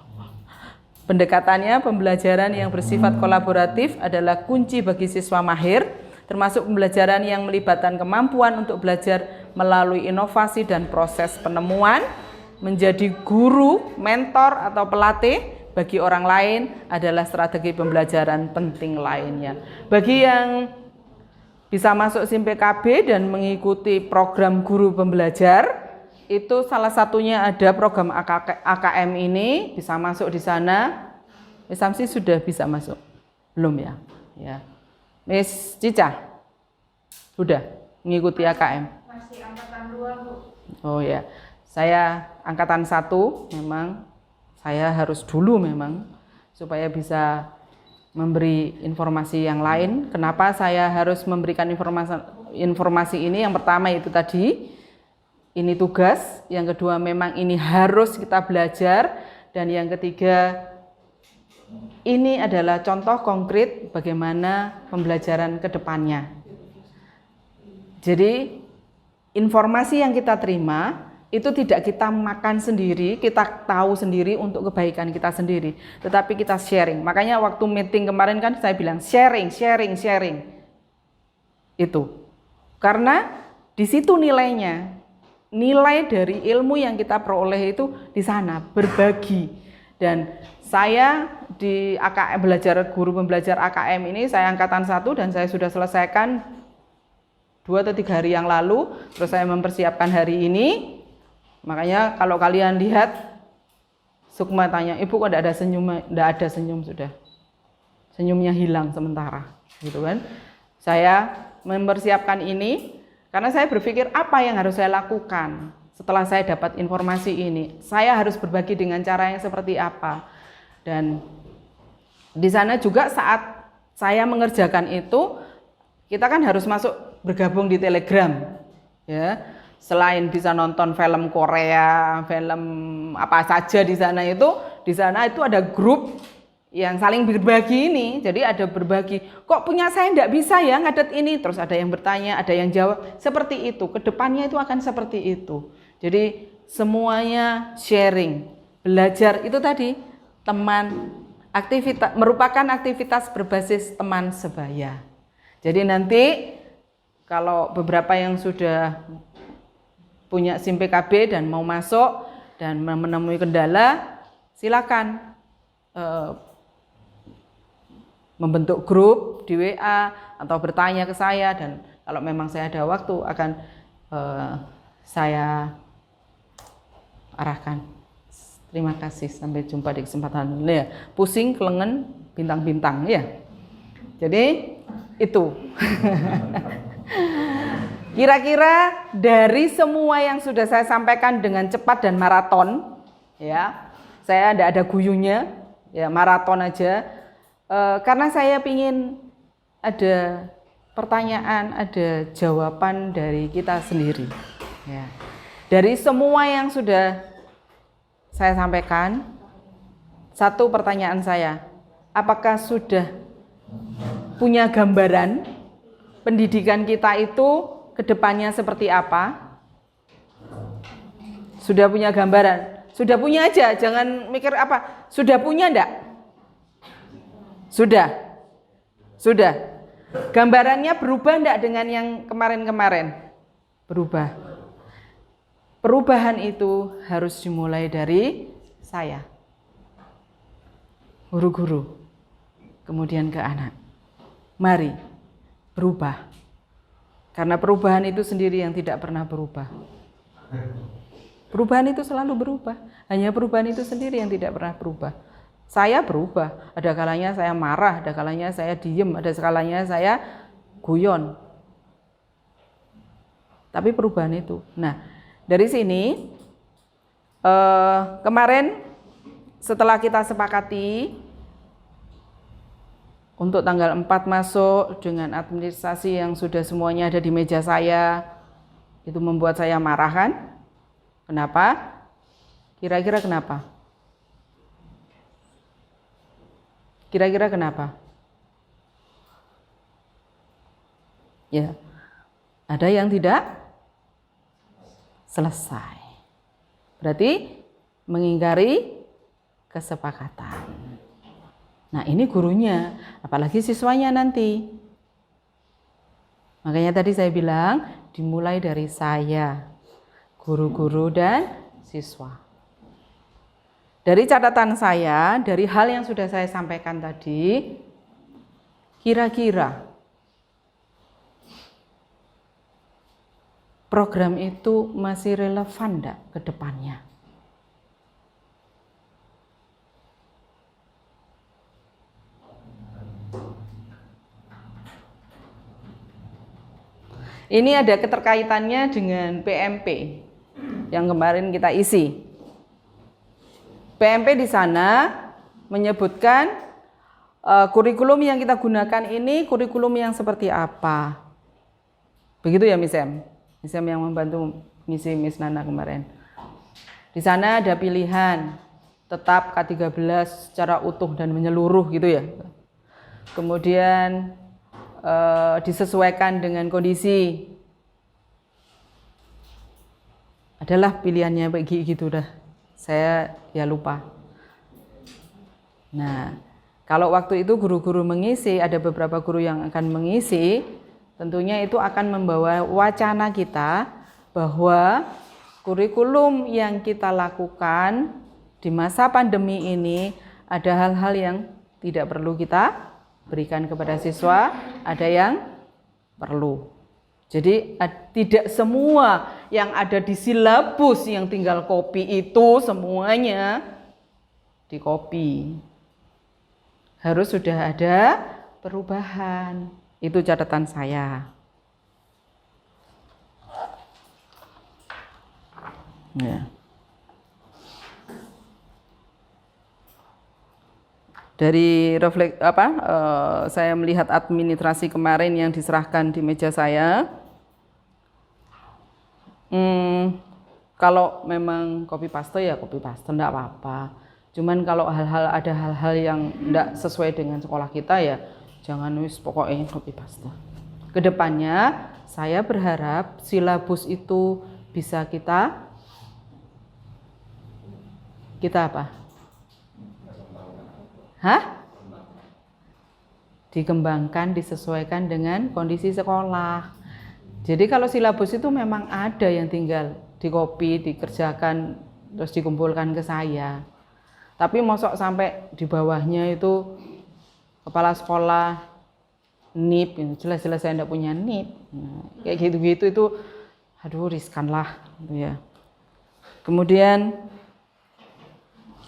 S1: Pendekatannya, pembelajaran yang bersifat kolaboratif adalah kunci bagi siswa mahir, termasuk pembelajaran yang melibatkan kemampuan untuk belajar melalui inovasi dan proses penemuan, menjadi guru, mentor, atau pelatih bagi orang lain adalah strategi pembelajaran penting lainnya. Bagi yang bisa masuk SIM PKB dan mengikuti program guru pembelajar, itu salah satunya ada program AKM ini, bisa masuk di sana. Miss Samsi sudah bisa masuk? Belum ya? Ya. Miss Cica? Sudah mengikuti AKM?
S3: Masih angkatan 2, Bu.
S1: Oh ya, saya angkatan 1 memang. Saya harus dulu memang supaya bisa memberi informasi yang lain. Kenapa saya harus memberikan informasi ini? Yang pertama itu tadi, ini tugas, yang kedua memang ini harus kita belajar, dan yang ketiga ini adalah contoh konkret bagaimana pembelajaran ke depannya. Jadi informasi yang kita terima itu tidak kita makan sendiri, kita tahu sendiri untuk kebaikan kita sendiri, tetapi kita sharing. Makanya waktu meeting kemarin kan saya bilang sharing. Itu. Karena di situ nilainya. Nilai dari ilmu yang kita peroleh itu di sana, berbagi. Dan saya di AKM, guru pembelajar AKM ini, saya angkatan 1 dan saya sudah selesaikan 2 atau 3 hari yang lalu, terus saya mempersiapkan hari ini. Makanya kalau kalian lihat, Sukma tanya, Ibu kok tidak ada senyum? Tidak ada senyum sudah. Senyumnya hilang sementara, gitu kan. Saya mempersiapkan ini, karena saya berpikir apa yang harus saya lakukan setelah saya dapat informasi ini. Saya harus berbagi dengan cara yang seperti apa. Dan di sana juga saat saya mengerjakan itu, kita kan harus masuk bergabung di Telegram. Ya, selain bisa nonton film Korea, film apa saja di sana itu ada grup yang saling berbagi ini. Jadi ada berbagi, kok punya saya enggak bisa ya ngadet ini, terus ada yang bertanya, ada yang jawab, seperti itu. Kedepannya itu akan seperti itu. Jadi semuanya sharing, belajar itu tadi, teman, aktivitas, merupakan aktivitas berbasis teman sebaya. Jadi nanti kalau beberapa yang sudah punya SIM PKB dan mau masuk dan menemui kendala, silakan membentuk grup di WA atau bertanya ke saya, dan kalau memang saya ada waktu akan saya arahkan. Terima kasih, sampai jumpa di kesempatan ya. Pusing, kelengen, bintang-bintang ya. Jadi itu. Kira-kira dari semua yang sudah saya sampaikan dengan cepat dan maraton, ya, saya tidak ada guyunya, ya maraton aja. Karena saya ingin ada pertanyaan, ada jawaban dari kita sendiri. Ya. Dari semua yang sudah saya sampaikan, satu pertanyaan saya, apakah sudah punya gambaran pendidikan kita itu kedepannya seperti apa? Sudah punya gambaran? Sudah punya aja, jangan mikir apa. Sudah punya enggak? Sudah. Gambarannya berubah enggak dengan yang kemarin-kemarin? Berubah. Perubahan itu harus dimulai dari saya, guru-guru, kemudian ke anak. Mari berubah. Karena perubahan itu sendiri yang tidak pernah berubah. Perubahan itu selalu berubah. Hanya perubahan itu sendiri yang tidak pernah berubah. Saya berubah. Ada kalanya saya marah, ada kalanya saya diem, ada kalanya saya guyon. Tapi perubahan itu. Nah, dari sini kemarin setelah kita sepakati untuk tanggal 4 masuk dengan administrasi yang sudah semuanya ada di meja saya, itu membuat saya marah kan? Kenapa? Kira-kira kenapa? Kira-kira kenapa? Ya, ada yang tidak selesai. Berarti mengingkari kesepakatan. Nah, ini gurunya, apalagi siswanya nanti. Makanya tadi saya bilang dimulai dari saya, guru-guru dan siswa. Dari catatan saya, dari hal yang sudah saya sampaikan tadi, kira-kira program itu masih relevan enggak ke depannya? Ini ada keterkaitannya dengan PMP yang kemarin kita isi. PMP di sana menyebutkan kurikulum yang kita gunakan ini kurikulum yang seperti apa. Begitu ya Miss Em? Miss Em yang membantu ngisi Miss Nana kemarin. Di sana ada pilihan tetap K13 secara utuh dan menyeluruh gitu ya. Kemudian disesuaikan dengan kondisi. Adalah pilihannya begitu dah. Saya ya lupa. Nah, kalau waktu itu guru-guru mengisi, ada beberapa guru yang akan mengisi, tentunya itu akan membawa wacana kita bahwa kurikulum yang kita lakukan di masa pandemi ini ada hal-hal yang tidak perlu kita berikan kepada siswa, ada yang perlu. Jadi tidak semua yang ada di silabus yang tinggal copy itu semuanya di copy. Harus sudah ada perubahan. Itu catatan saya. Ya. Dari saya melihat administrasi kemarin yang diserahkan di meja saya, kalau memang copy paste ya copy paste, enggak apa-apa. Cuman kalau ada hal-hal yang enggak sesuai dengan sekolah kita ya jangan pokoknya copy paste. Kedepannya saya berharap silabus itu bisa kita apa? Dikembangkan, disesuaikan dengan kondisi sekolah. Jadi kalau silabus itu memang ada yang tinggal di-copy, dikerjakan, terus dikumpulkan ke saya. Tapi mosok sampai di bawahnya itu kepala sekolah NIP, jelas-jelas saya tidak punya NIP. Nah, kayak gitu-gitu itu, aduh riskan lah, gitu ya. Kemudian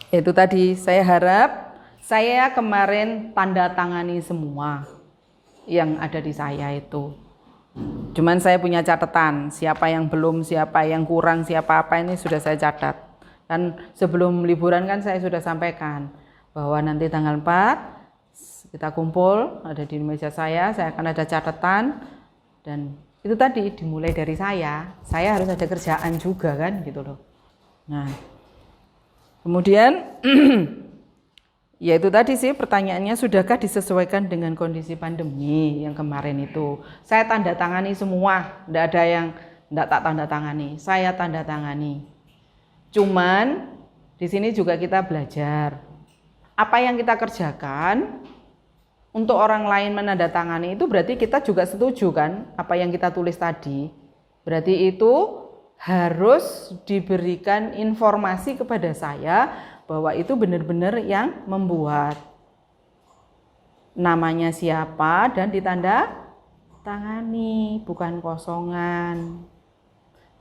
S1: itu tadi saya harap saya kemarin tanda tangani semua yang ada di saya itu. Cuman saya punya catatan, siapa yang belum, siapa yang kurang, siapa apa ini sudah saya catat. Kan sebelum liburan kan saya sudah sampaikan bahwa nanti tanggal 4 kita kumpul, ada di meja saya akan ada catatan. Dan itu tadi dimulai dari saya harus ada kerjaan juga kan gitu loh. Nah, kemudian ya itu tadi sih pertanyaannya, sudahkah disesuaikan dengan kondisi pandemi yang kemarin itu. Saya tanda tangani semua, tidak ada yang tidak tak tanda tangani, saya tanda tangani. Cuman di sini juga kita belajar. Apa yang kita kerjakan untuk orang lain menandatangani itu berarti kita juga setuju kan apa yang kita tulis tadi. Berarti itu harus diberikan informasi kepada saya bahwa itu benar-benar yang membuat, namanya siapa dan ditanda tangani, bukan kosongan.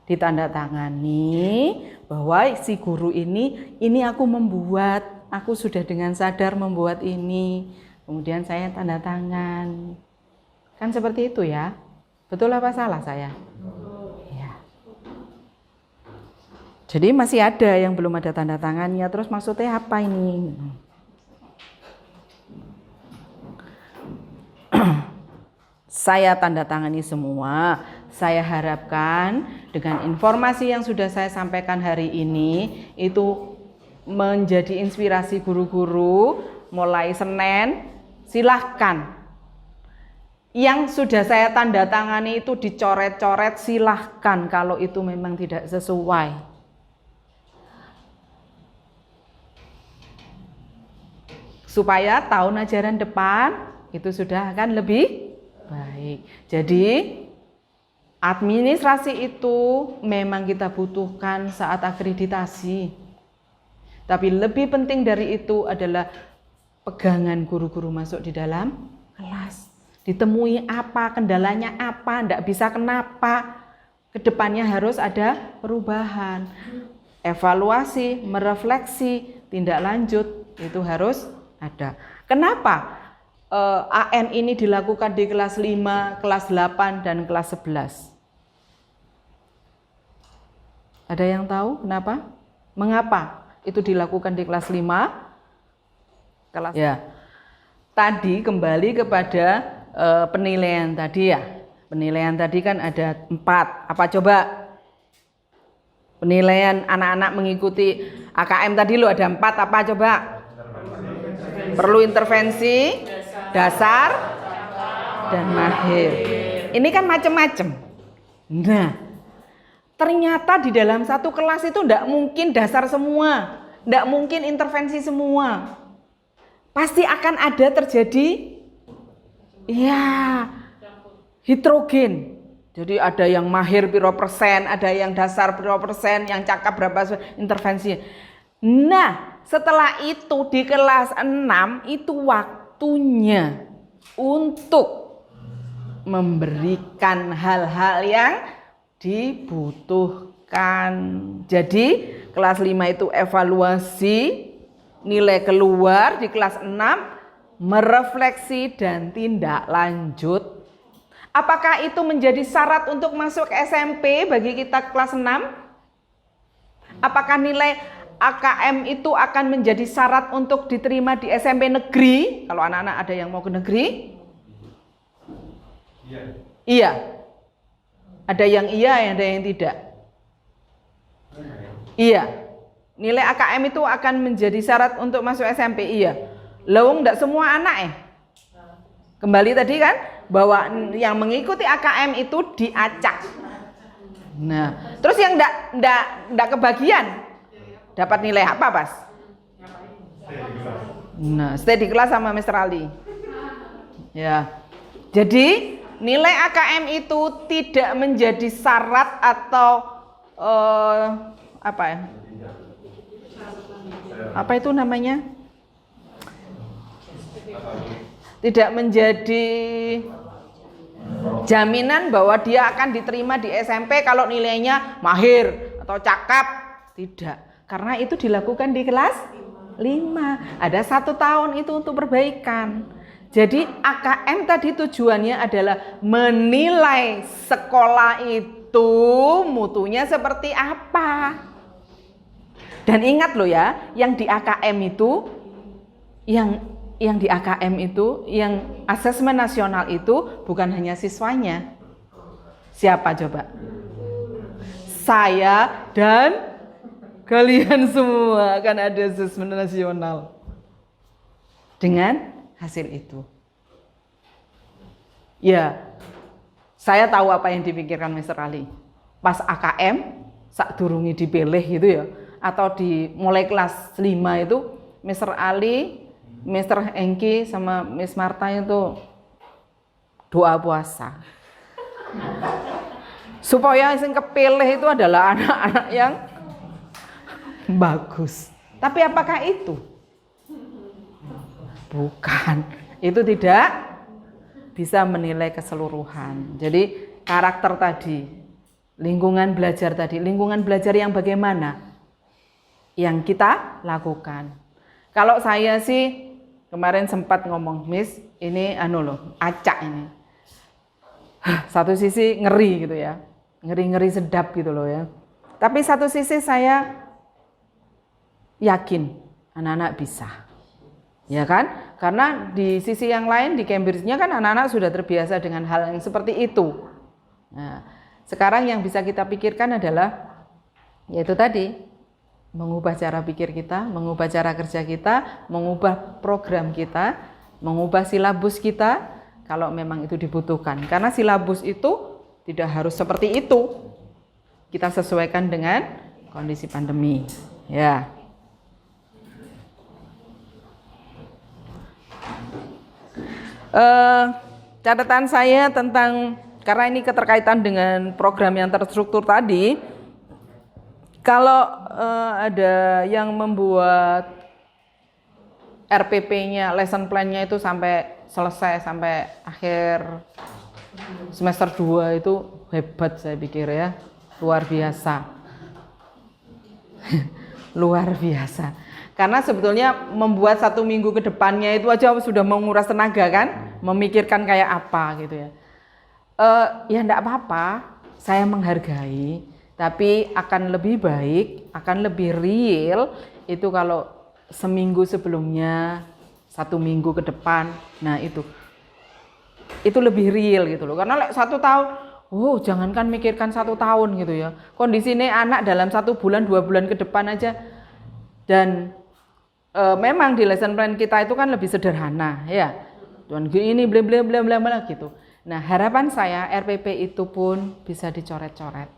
S1: Ditanda tangani bahwa si guru ini aku membuat, aku sudah dengan sadar membuat ini, kemudian saya tanda tangan. Kan seperti itu ya. Betul apa salah saya? Jadi masih ada yang belum ada tanda tangannya, terus maksudnya apa ini? saya tanda tangani semua. Saya harapkan dengan informasi yang sudah saya sampaikan hari ini itu menjadi inspirasi guru-guru mulai Senin. Silahkan yang sudah saya tanda tangani itu dicoret-coret, silahkan kalau itu memang tidak sesuai. Supaya tahun ajaran depan itu sudah akan lebih baik. Jadi administrasi itu memang kita butuhkan saat akreditasi. Tapi lebih penting dari itu adalah pegangan guru-guru masuk di dalam kelas. Ditemui apa, kendalanya apa, enggak bisa kenapa. Kedepannya harus ada perubahan. Evaluasi, merefleksi, tindak lanjut itu harus ada. Kenapa AN ini dilakukan di kelas 5, kelas 8, dan kelas 11? Ada yang tahu kenapa? Mengapa itu dilakukan di kelas 5? Kelas ya. Tadi kembali kepada penilaian tadi ya. Penilaian tadi kan ada 4. Apa coba? Penilaian anak-anak mengikuti AKM tadi lo ada 4. Apa coba? Perlu intervensi, dasar, dan mahir. Ini kan macam-macam. Nah, ternyata di dalam satu kelas itu tidak mungkin dasar semua, tidak mungkin intervensi semua. Pasti akan ada terjadi ya heterogen. Jadi ada yang mahir piro persen, ada yang dasar piro persen, yang cakap berapa intervensi. Nah, setelah itu di kelas 6 itu waktunya untuk memberikan hal-hal yang dibutuhkan. Jadi kelas 5 itu evaluasi, nilai keluar, di kelas 6 merefleksi dan tindak lanjut. Apakah itu menjadi syarat untuk masuk ke SMP bagi kita kelas 6? Apakah nilai AKM itu akan menjadi syarat untuk diterima di SMP negeri? Kalau anak-anak ada yang mau ke negeri? Iya. Ada yang iya, ada yang tidak. Iya. Nilai AKM itu akan menjadi syarat untuk masuk SMP, iya. Lawang enggak semua anak Kembali tadi kan bahwa yang mengikuti AKM itu diacak. Nah, terus yang enggak kebagian dapat nilai apa, Pas? Nah, stay di kelas sama Mr. Ali. Ya. Jadi, nilai AKM itu tidak menjadi syarat atau apa ya? Apa itu namanya? Tidak menjadi jaminan bahwa dia akan diterima di SMP kalau nilainya mahir atau cakap. Tidak, karena itu dilakukan di kelas 5. Ada 1 tahun itu untuk perbaikan. Jadi AKM tadi tujuannya adalah menilai sekolah itu mutunya seperti apa. Dan ingat loh ya, yang di AKM itu, yang di AKM itu, yang asesmen nasional itu bukan hanya siswanya. Siapa coba? Saya dan kalian semua akan ada asesmen nasional dengan hasil itu. Ya, saya tahu apa yang dipikirkan Mr. Ali. Pas AKM, sak durungi dipilih gitu ya, atau di mulai kelas 5 itu Mr. Ali, Mr. Engki sama Miss Marta itu doa puasa. Supaya yang kepilih itu adalah anak-anak yang bagus. Tapi apakah itu? Bukan. Itu tidak bisa menilai keseluruhan. Jadi karakter tadi, lingkungan belajar tadi, lingkungan belajar yang bagaimana? Yang kita lakukan. Kalau saya sih kemarin sempat ngomong, Miss, ini acak ini. Satu sisi ngeri gitu ya. Ngeri-ngeri sedap gitu loh ya. Tapi satu sisi saya yakin anak-anak bisa. Ya kan? Karena di sisi yang lain di Cambridge-nya kan anak-anak sudah terbiasa dengan hal yang seperti itu. Nah, sekarang yang bisa kita pikirkan adalah yaitu tadi mengubah cara pikir kita, mengubah cara kerja kita, mengubah program kita, mengubah silabus kita kalau memang itu dibutuhkan. Karena silabus itu tidak harus seperti itu. Kita sesuaikan dengan kondisi pandemi. Ya. Catatan saya tentang, karena ini keterkaitan dengan program yang terstruktur tadi, kalau ada yang membuat RPP-nya, lesson plan-nya itu sampai selesai, sampai akhir semester 2 itu hebat saya pikir ya, luar biasa. Luar biasa. Karena sebetulnya membuat 1 minggu ke depannya itu aja sudah menguras tenaga kan, memikirkan kayak apa gitu ya. Ya enggak apa-apa, saya menghargai, tapi akan lebih baik, akan lebih real itu kalau seminggu sebelumnya, 1 minggu ke depan, nah itu lebih real gitu loh. Karena 1 tahun, jangankan mikirkan 1 tahun gitu ya. Kondisi ini anak dalam 1 bulan, 2 bulan ke depan aja. Dan memang di lesson plan kita itu kan lebih sederhana ya. Tuan ini bla bla bla bla bla gitu. Nah, harapan saya RPP itu pun bisa dicoret-coret.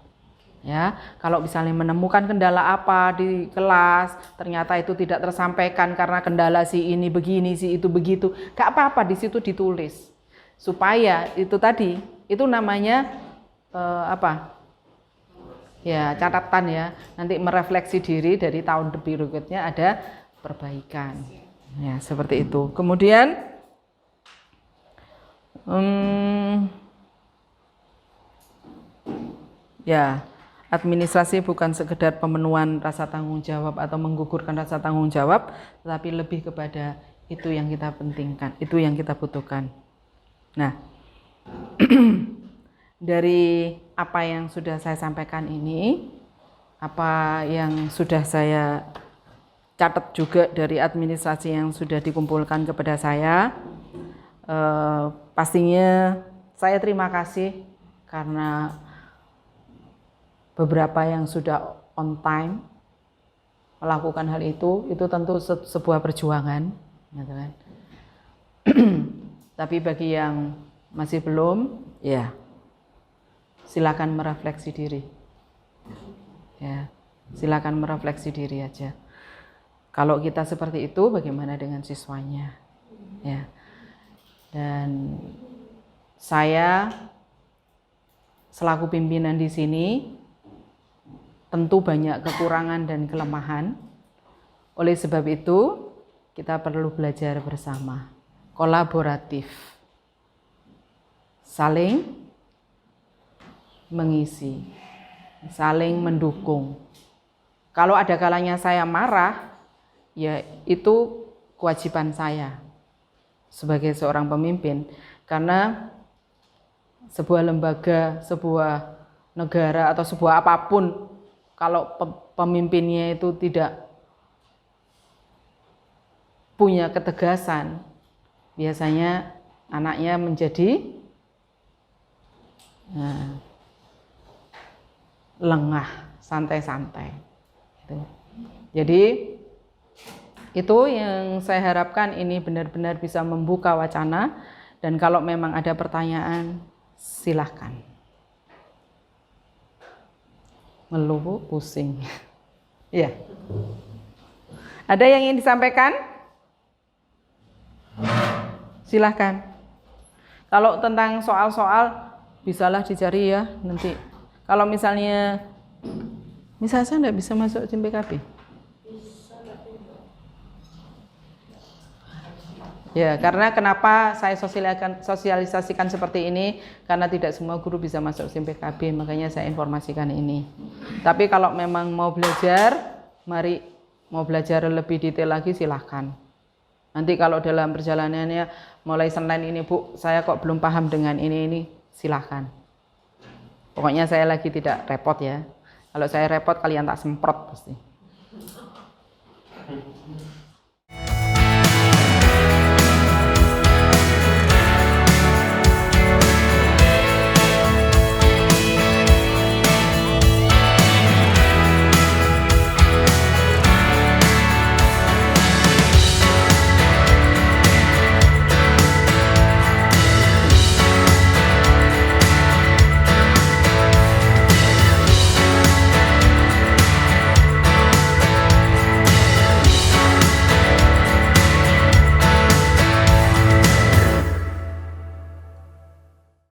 S1: Ya, kalau misalnya menemukan kendala apa di kelas, ternyata itu tidak tersampaikan karena kendala si ini begini, si itu begitu, gak apa-apa, di situ ditulis. Supaya itu tadi, itu namanya ya catatan ya, nanti merefleksi diri dari tahun berikutnya ada perbaikan. Ya, seperti itu. Kemudian ya, administrasi bukan sekedar pemenuhan rasa tanggung jawab atau menggugurkan rasa tanggung jawab, tetapi lebih kepada itu yang kita pentingkan, itu yang kita butuhkan. Nah, dari apa yang sudah saya sampaikan ini, apa yang sudah saya catat juga dari administrasi yang sudah dikumpulkan kepada saya, pastinya saya terima kasih karena beberapa yang sudah on time melakukan hal itu tentu sebuah perjuangan, gitu kan. Tapi bagi yang masih belum, ya silakan merefleksi diri. Ya, silakan merefleksi diri aja. Kalau kita seperti itu, bagaimana dengan siswanya? Ya. Dan saya selaku pimpinan di sini tentu banyak kekurangan dan kelemahan. Oleh sebab itu, kita perlu belajar bersama, kolaboratif, saling mengisi, saling mendukung. Kalau ada kalanya saya marah, ya itu kewajiban saya sebagai seorang pemimpin, karena sebuah lembaga, sebuah negara atau sebuah apapun, kalau pemimpinnya itu tidak punya ketegasan, biasanya anaknya menjadi lengah, santai-santai. Jadi itu yang saya harapkan, ini benar-benar bisa membuka wacana, dan kalau memang ada pertanyaan silahkan. Ngeluh, pusing. Iya. Ada yang ingin disampaikan? Silahkan. Kalau tentang soal-soal bisalah dicari ya nanti. Kalau misalnya saya nggak bisa masuk tim PKB. Ya, karena kenapa saya sosialisasikan seperti ini, karena tidak semua guru bisa masuk SIM PKB, makanya saya informasikan ini. Tapi kalau memang mau belajar, mari mau belajar lebih detail lagi silahkan. Nanti kalau dalam perjalanannya mulai Senin ini, Bu, saya kok belum paham dengan ini, silahkan. Pokoknya saya lagi tidak repot ya. Kalau saya repot kalian tak semprot pasti.